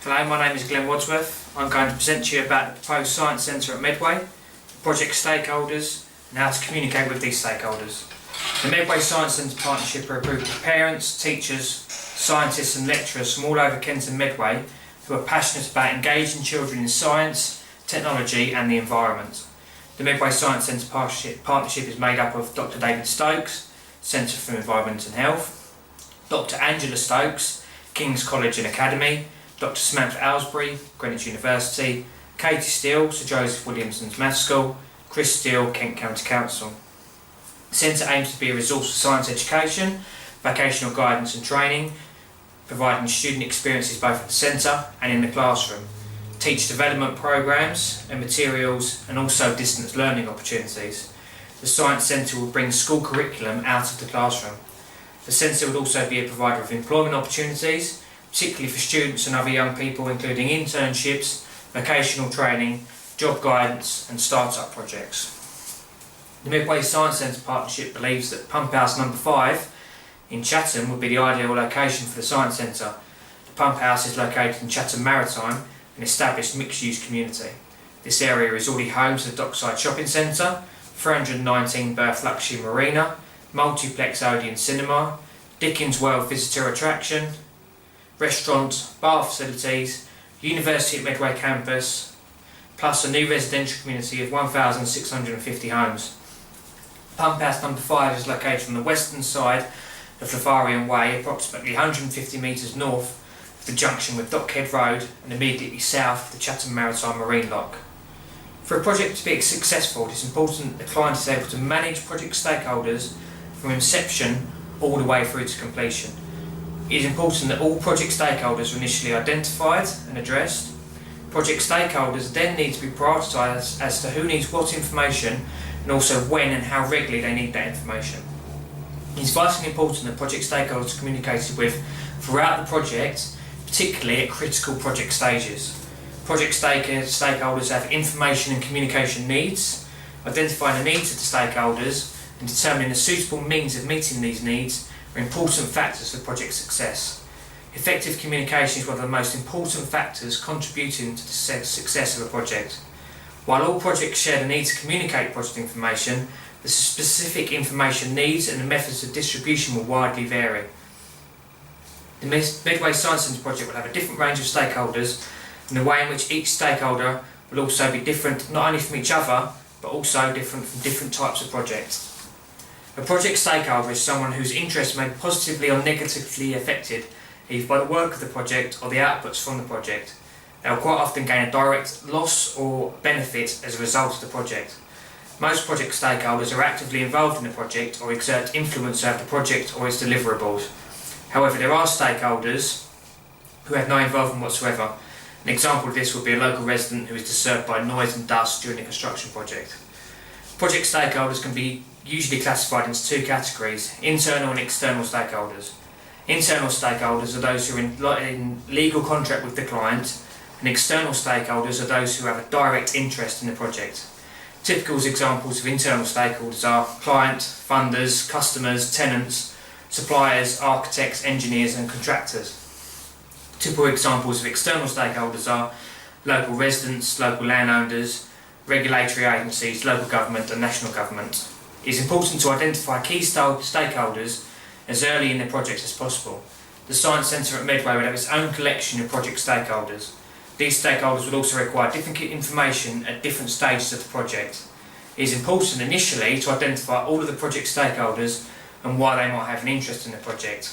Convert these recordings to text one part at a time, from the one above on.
Hello, my name is Glenn Wadsworth. I'm going to present to you about the proposed Science Centre at Medway, project stakeholders and how to communicate with these stakeholders. The Medway Science Centre Partnership are a group of parents, teachers, scientists and lecturers from all over Kent and Medway who are passionate about engaging children in science, technology and the environment. The Medway Science Centre Partnership is made up of Dr David Stokes, Centre for Environment and Health, Dr Angela Stokes, King's College and Academy, Dr Samantha Aylesbury, Greenwich University, Katie Steele, Sir Joseph Williamson's Maths School, Chris Steele, Kent County Council. The Centre aims to be a resource for science education, vocational guidance and training, providing student experiences both at the centre and in the classroom, teach development programmes and materials and also distance learning opportunities. The Science Centre will bring school curriculum out of the classroom. The Centre would also be a provider of employment opportunities, particularly for students and other young people, including internships, vocational training, job guidance and start-up projects. The Medway Science Centre Partnership believes that Pump House No. 5 in Chatham would be the ideal location for the Science Centre. The Pump House is located in Chatham Maritime, an established mixed-use community. This area is already home to the Dockside Shopping Centre, 319 berth luxury marina, multiplex Odeon cinema, Dickens World visitor attraction, restaurant, bar facilities, University at Medway campus, plus a new residential community of 1,650 homes. Pump House No. 5 is located on the western side of Lotharrian Way, approximately 150 metres north of the junction with Dockhead Road and immediately south of the Chatham Maritime Marine Lock. For a project to be successful, it is important that the client is able to manage project stakeholders from inception all the way through to completion. It is important that all project stakeholders are initially identified and addressed. Project stakeholders then need to be prioritised as to who needs what information and also when and how regularly they need that information. It is vitally important that project stakeholders are communicated with throughout the project, particularly at critical project stages. Project stakeholders have information and communication needs. Identifying the needs of the stakeholders and determining a suitable means of meeting these needs are important factors for project success. Effective communication is one of the most important factors contributing to the success of a project. While all projects share the need to communicate project information, the specific information needs and the methods of distribution will widely vary. The Medway Science Centre project will have a different range of stakeholders, and the way in which each stakeholder will also be different not only from each other, but also different from different types of projects. A project stakeholder is someone whose interests may be positively or negatively affected either by the work of the project or the outputs from the project. They will quite often gain a direct loss or benefit as a result of the project. Most project stakeholders are actively involved in the project or exert influence over the project or its deliverables. However, there are stakeholders who have no involvement whatsoever. An example of this would be a local resident who is disturbed by noise and dust during a construction project. Project stakeholders can be usually classified into two categories: internal and external stakeholders. Internal stakeholders are those who are in legal contract with the client, and external stakeholders are those who have a direct interest in the project. Typical examples of internal stakeholders are client, funders, customers, tenants, suppliers, architects, engineers and contractors. Typical examples of external stakeholders are local residents, local landowners, regulatory agencies, local government and national government. It is important to identify key stakeholders as early in the project as possible. The Science Centre at Medway will have its own collection of project stakeholders. These stakeholders will also require different information at different stages of the project. It is important initially to identify all of the project stakeholders and why they might have an interest in the project.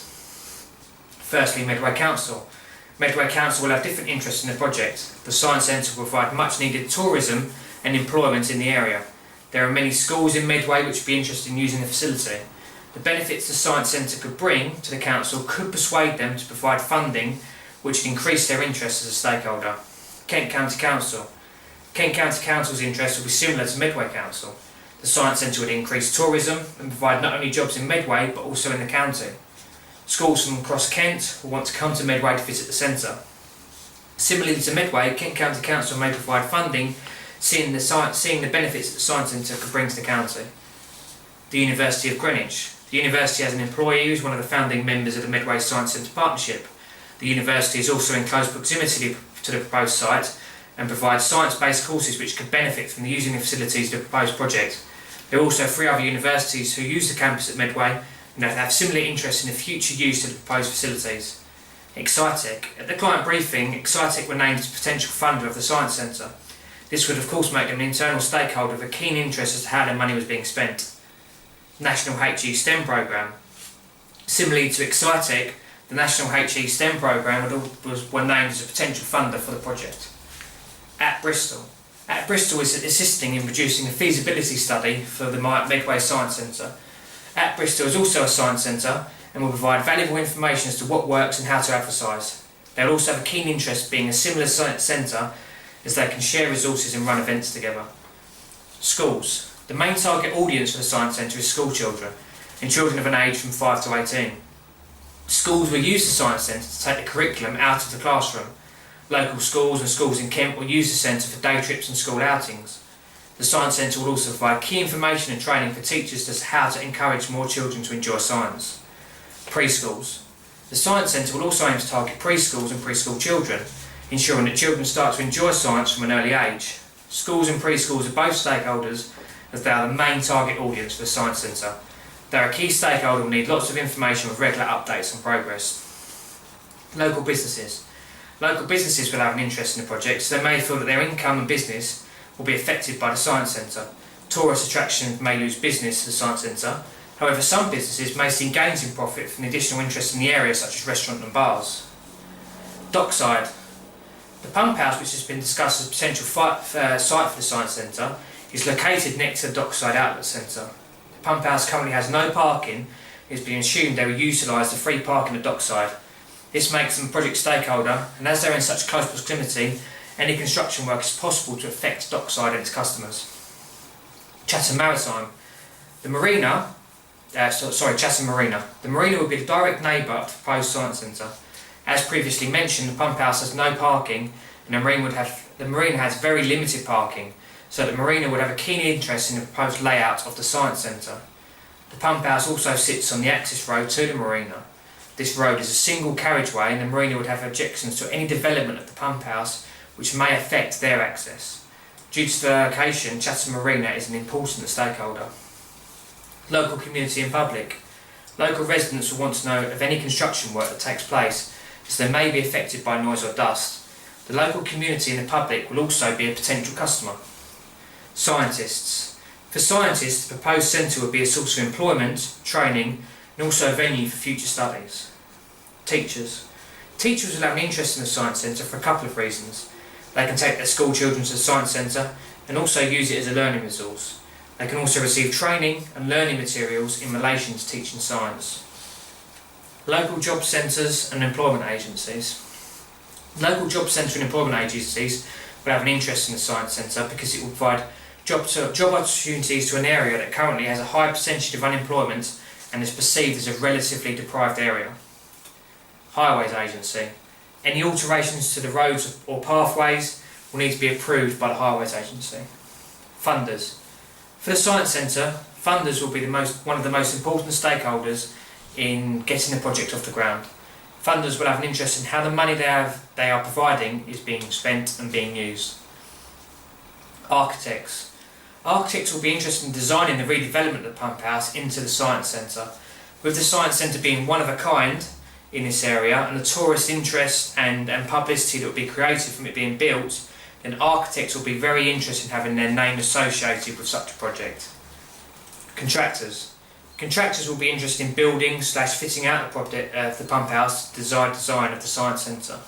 Firstly, Medway Council. Medway Council will have different interests in the project. The Science Centre will provide much needed tourism and employment in the area. There are many schools in Medway which would be interested in using the facility. The benefits the Science Centre could bring to the Council could persuade them to provide funding which would increase their interest as a stakeholder. Kent County Council. Kent County Council's interest will be similar to Medway Council. The Science Centre would increase tourism and provide not only jobs in Medway but also in the county. Schools from across Kent will want to come to Medway to visit the centre. Similarly to Medway, Kent County Council may provide funding seeing the benefits that the Science Centre could bring to the county. The University of Greenwich. The university has an employee who is one of the founding members of the Medway Science Centre Partnership. The university is also in close proximity to the proposed site and provides science-based courses which could benefit from using the facilities of the proposed project. There are also 3 other universities who use the campus at Medway and have similar interest in the future use of the proposed facilities. Excitec. At the client briefing, Excitec were named as potential funder of the Science Centre. This would of course make them an internal stakeholder with a keen interest as to how their money was being spent. National HE STEM Programme. Similarly to Excitec, the National HE STEM Programme were named as a potential funder for the project. At Bristol. At Bristol is assisting in producing a feasibility study for the Medway Science Centre. At Bristol is also a science centre and will provide valuable information as to what works and how to advertise. They will also have a keen interest being a similar centre as they can share resources and run events together. Schools. The main target audience for the Science Centre is school children and children of an age from 5 to 18. Schools will use the Science Centre to take the curriculum out of the classroom. Local schools and schools in Kent will use the centre for day trips and school outings. The Science Centre will also provide key information and training for teachers as to how to encourage more children to enjoy science. Preschools. The Science Centre will also aim to target preschools and preschool children, ensuring that children start to enjoy science from an early age. Schools and preschools are both stakeholders as they are the main target audience for the Science Centre. They are a key stakeholder and will need lots of information with regular updates on progress. Local businesses. Local businesses will have an interest in the project, so they may feel that their income and business will be affected by the Science Centre. Tourist attractions may lose business to the Science Centre. However, some businesses may see gains in profit from the additional interest in the area, such as restaurants and bars. Dockside. The pump house, which has been discussed as a potential site for the Science Centre, is located next to the Dockside Outlet Centre. The pump house currently has no parking. It has been assumed they will utilise the free parking at Dockside. This makes them a project stakeholder, and as they are in such close proximity, any construction work is possible to affect Dockside and its customers. Chatham Maritime. Chatham Marina. The marina will be the direct neighbour of the proposed Science Centre. As previously mentioned, the pump house has no parking, and the marina has very limited parking, so the marina would have a keen interest in the proposed layout of the Science Centre. The pump house also sits on the access road to the marina. This road is a single carriageway, and the marina would have objections to any development of the pump house which may affect their access. Due to the location, Chatham Marina is an important stakeholder. Local community and public. Local residents will want to know of any construction work that takes place, as they may be affected by noise or dust. The local community and the public will also be a potential customer. Scientists. For scientists, the proposed centre will be a source of employment, training, and also a venue for future studies. Teachers. Teachers will have an interest in the Science Centre for a couple of reasons. They can take their school children to the Science Centre and also use it as a learning resource. They can also receive training and learning materials in relation to teaching science. Local job centres and employment agencies. Local job centre and employment agencies will have an interest in the Science Centre because it will provide job opportunities to an area that currently has a high percentage of unemployment and is perceived as a relatively deprived area. Highways Agency. Any alterations to the roads or pathways will need to be approved by the Highways Agency. Funders. For the Science Centre, funders will be one of the most important stakeholders in getting the project off the ground. Funders will have an interest in how the money they are providing is being spent and being used. Architects. Architects will be interested in designing the redevelopment of the pump house into the Science Centre. With the Science Centre being one of a kind in this area and the tourist interest and publicity that will be created from it being built, then architects will be very interested in having their name associated with such a project. Contractors. Contractors will be interested in building / fitting out the pump house to the design of the Science Centre.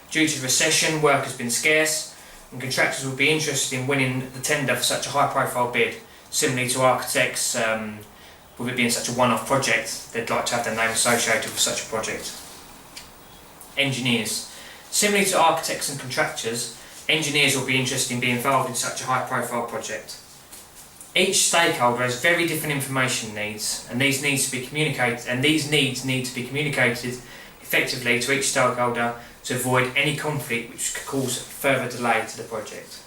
Due to recession, work has been scarce, and contractors will be interested in winning the tender for such a high profile bid. Similarly to architects, with it being such a one-off project, they'd like to have their name associated with such a project. Engineers. Similarly to architects and contractors, engineers will be interested in being involved in such a high profile project. Each stakeholder has very different information needs, and these needs need to be communicated effectively to each stakeholder to avoid any conflict which could cause further delay to the project.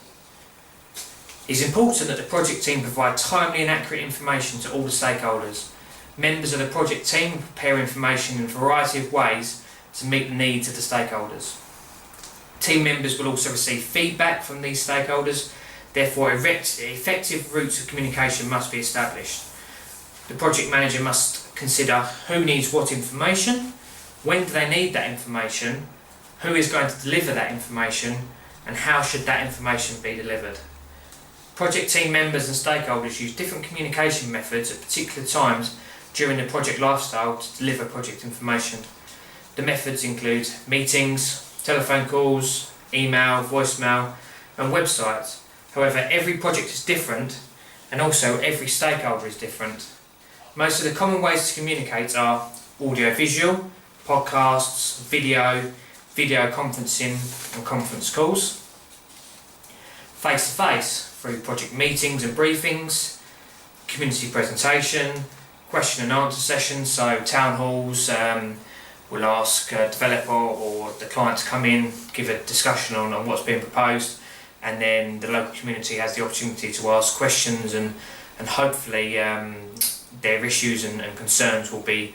It is important that the project team provide timely and accurate information to all the stakeholders. Members of the project team prepare information in a variety of ways to meet the needs of the stakeholders. Team members will also receive feedback from these stakeholders, therefore effective routes of communication must be established. The project manager must consider who needs what information, when do they need that information, who is going to deliver that information, and how should that information be delivered. Project team members and stakeholders use different communication methods at particular times during the project lifestyle to deliver project information. The methods include meetings, telephone calls, email, voicemail, and websites. However, every project is different, and also every stakeholder is different. Most of the common ways to communicate are audio-visual, podcasts, video conferencing and conference calls, face-to-face through project meetings and briefings, community presentation, question and answer sessions, so town halls, we'll ask a developer or the client to come in, give a discussion on what's being proposed, and then the local community has the opportunity to ask questions, and hopefully their issues and concerns will be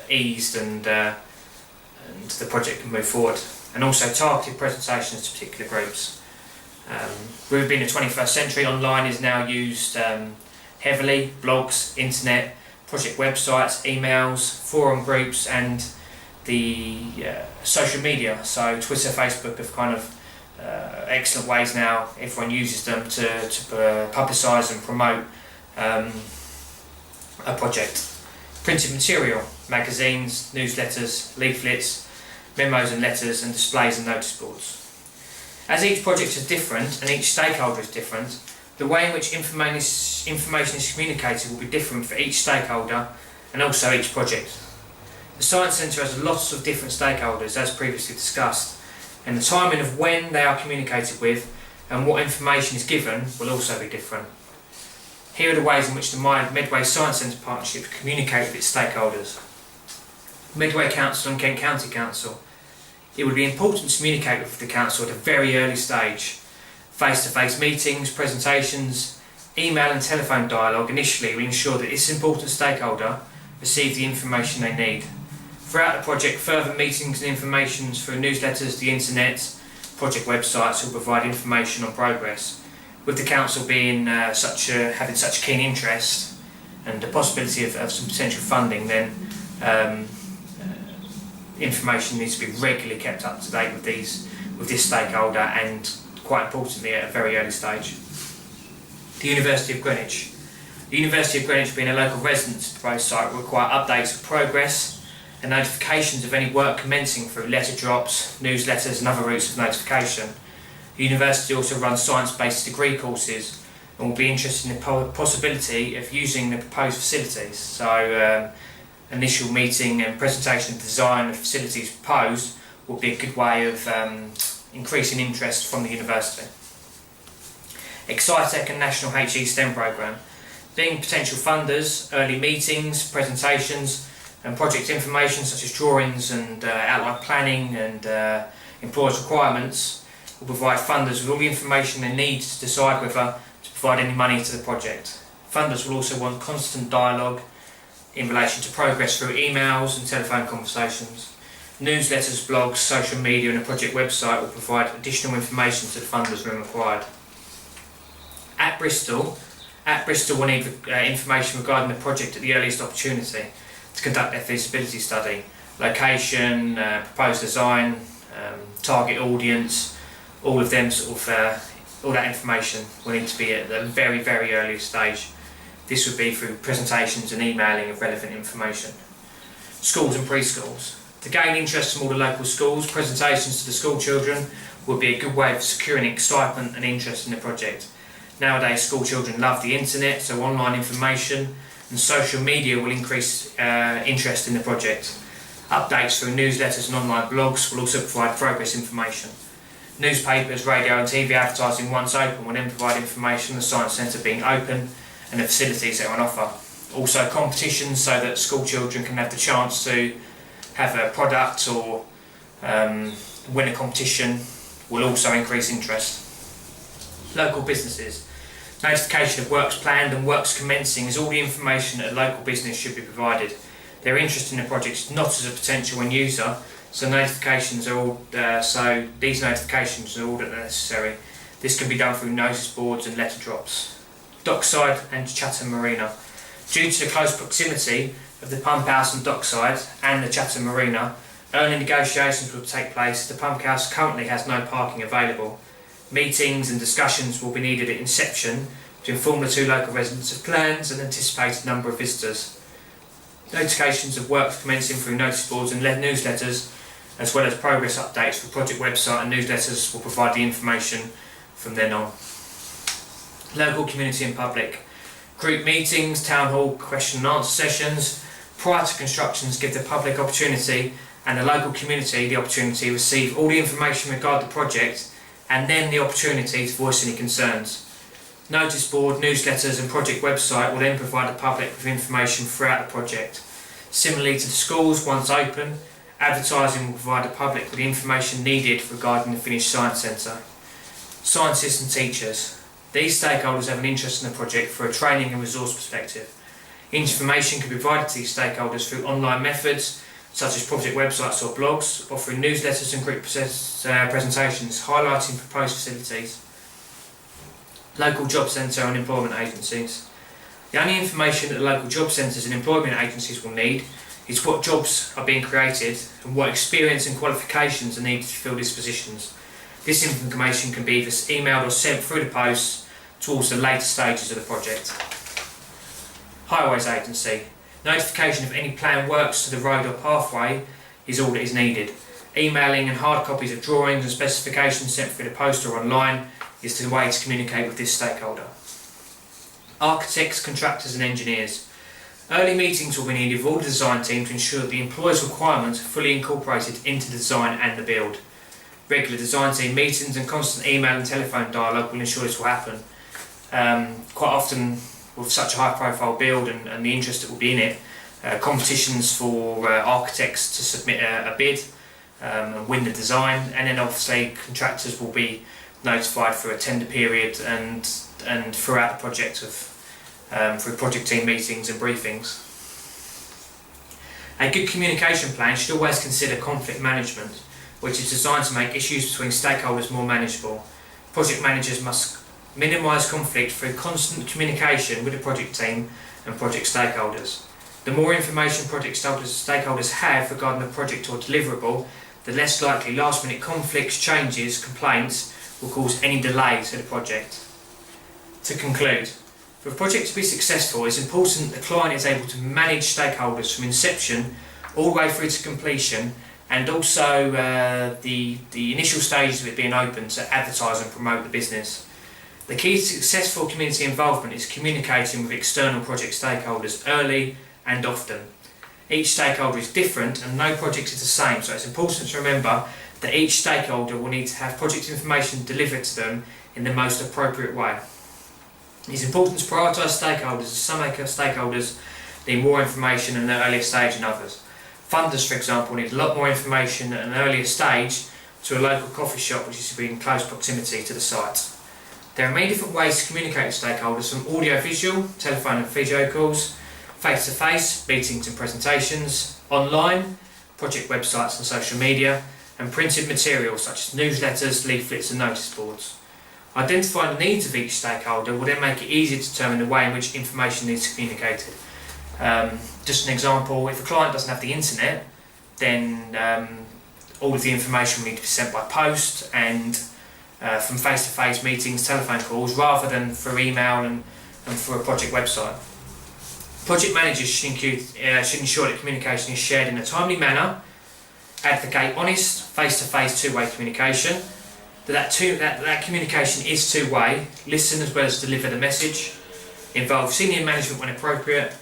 eased, and the project can move forward. And also targeted presentations to particular groups. We've been in the 21st century, online is now used heavily, blogs, internet, project websites, emails, forum groups, and the social media, so Twitter, Facebook have kind of excellent ways now. Everyone uses them to publicise and promote a project. Printed material, magazines, newsletters, leaflets, memos and letters, and displays and notice boards. As each project is different and each stakeholder is different, the way in which information is communicated will be different for each stakeholder and also each project. The Science Centre has lots of different stakeholders, as previously discussed, and the timing of when they are communicated with and what information is given will also be different. Here are the ways in which the Medway Science Centre Partnership communicate with its stakeholders. Medway Council and Kent County Council. It would be important to communicate with the council at a very early stage. Face-to-face meetings, presentations, email and telephone dialogue initially will ensure that this important stakeholder receive the information they need. Throughout the project, further meetings and information through newsletters, the internet, project websites will provide information on progress. With the council being having such keen interest and the possibility of some potential funding, then information needs to be regularly kept up to date with this stakeholder, and quite importantly at a very early stage. The University of Greenwich. The University of Greenwich, being a local resident of the proposed site, will require updates of progress and notifications of any work commencing through letter drops, newsletters and other routes of notification. The university also runs science-based degree courses and will be interested in the possibility of using the proposed facilities. So initial meeting and presentation of design of facilities proposed will be a good way of increasing interest from the university. Excitec and National HE STEM Programme. Being potential funders, early meetings, presentations and project information such as drawings and outline planning and employers' requirements will provide funders with all the information they need to decide whether to provide any money to the project. Funders will also want constant dialogue in relation to progress through emails and telephone conversations. Newsletters, blogs, social media and a project website will provide additional information to the funders when required. At Bristol will need information regarding the project at the earliest opportunity to conduct their feasibility study. Location, proposed design, target audience, all of them all that information will need to be at the very, very earliest stage. This would be through presentations and emailing of relevant information. Schools and preschools. To gain interest from all the local schools, presentations to the school children would be a good way of securing excitement and interest in the project. Nowadays, school children love the internet, so online information and social media will increase interest in the project. Updates through newsletters and online blogs will also provide progress information. Newspapers, radio and TV advertising, once open, will then provide information on the Science Centre being open and the facilities that are on offer. Also competitions, so that school children can have the chance to have a product or win a competition, will also increase interest. Local businesses. Notification of works planned and works commencing is all the information that a local business should be provided. their interest in the project is not as a potential end user, so these notifications are all that are necessary. This can be done through notice boards and letter drops. Dockside and Chatham Marina. Due to the close proximity of the pump house and dockside and the Chatham Marina, early negotiations will take place. The pump house currently has no parking available. Meetings and discussions will be needed at inception to inform the two local residents of plans and anticipated number of visitors. Notifications of works commencing through notice boards and newsletters, as well as progress updates for project website and newsletters, will provide the information from then on. Local community and public. Group meetings, town hall question and answer sessions prior to constructions give the public opportunity and the local community the opportunity to receive all the information regarding the project and then the opportunity to voice any concerns. Notice board, newsletters and project website will then provide the public with information throughout the project. Similarly to the schools, once open, advertising will provide the public with the information needed regarding the finished science centre. Scientists and teachers. These stakeholders have an interest in the project for a training and resource perspective. Information can be provided to these stakeholders through online methods such as project websites or blogs, or through newsletters and group presentations highlighting proposed facilities. Local job centre and employment agencies. The only information that the local job centres and employment agencies will need is what jobs are being created and what experience and qualifications are needed to fill these positions. This information can be either emailed or sent through the post towards the later stages of the project. Highways agency. Notification of any planned works to the road or pathway is all that is needed. Emailing and hard copies of drawings and specifications sent through the post or online is the way to communicate with this stakeholder. Architects, contractors and engineers. Early meetings will be needed with all the design team to ensure that the employer's requirements are fully incorporated into the design and the build. Regular design team meetings and constant email and telephone dialogue will ensure this will happen. Quite often with such a high profile build and the interest that will be in it, competitions for architects to submit a bid and win the design, and then obviously contractors will be notified for a tender period and throughout the project through project team meetings and briefings. A good communication plan should always consider conflict management, which is designed to make issues between stakeholders more manageable. Project managers must minimise conflict through constant communication with the project team and project stakeholders. The more information project stakeholders have regarding the project or deliverable, the less likely last-minute conflicts, changes, complaints will cause any delay to the project. To conclude, for a project to be successful, it's important that the client is able to manage stakeholders from inception all the way through to completion, and also the initial stages of it being open to advertise and promote the business. The key to successful community involvement is communicating with external project stakeholders early and often. Each stakeholder is different and no project is the same, so it's important to remember that each stakeholder will need to have project information delivered to them in the most appropriate way. It's important to prioritise stakeholders, as some stakeholders need more information at an earlier stage than others. Funders, for example, need a lot more information at an earlier stage to a local coffee shop which is to be in close proximity to the site. There are many different ways to communicate with stakeholders, from audio-visual, telephone and video calls, face-to-face, meetings and presentations, online, project websites and social media, and printed materials such as newsletters, leaflets and notice boards. Identifying the needs of each stakeholder will then make it easier to determine the way in which information needs to be communicated. Just an example, if a client doesn't have the internet, then all of the information will need to be sent by post and from face-to-face meetings, telephone calls, rather than through email and through a project website. Project managers should ensure that communication is shared in a timely manner, advocate honest, face-to-face, two-way communication, that communication is two-way, listen as well as deliver the message, involve senior management when appropriate,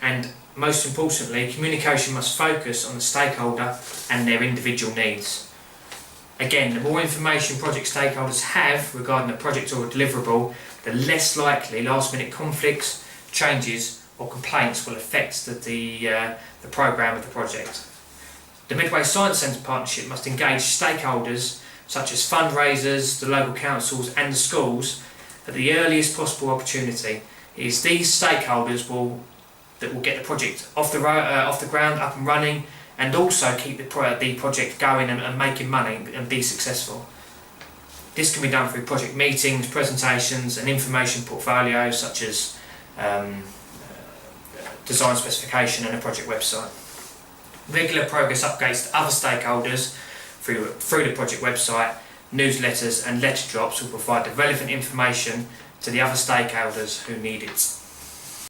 and most importantly, communication must focus on the stakeholder and their individual needs. Again, the more information project stakeholders have regarding a project or a deliverable, the less likely last-minute conflicts, changes or complaints will affect the programme of the project. The Medway Science Centre Partnership must engage stakeholders such as fundraisers, the local councils and the schools at the earliest possible opportunity. It is these stakeholders that will get the project off the ground, up and running, and also keep the project going and making money and be successful. This can be done through project meetings, presentations and information portfolios such as design specification and a project website. Regular progress updates to other stakeholders through the project website, newsletters and letter drops will provide the relevant information to the other stakeholders who need it.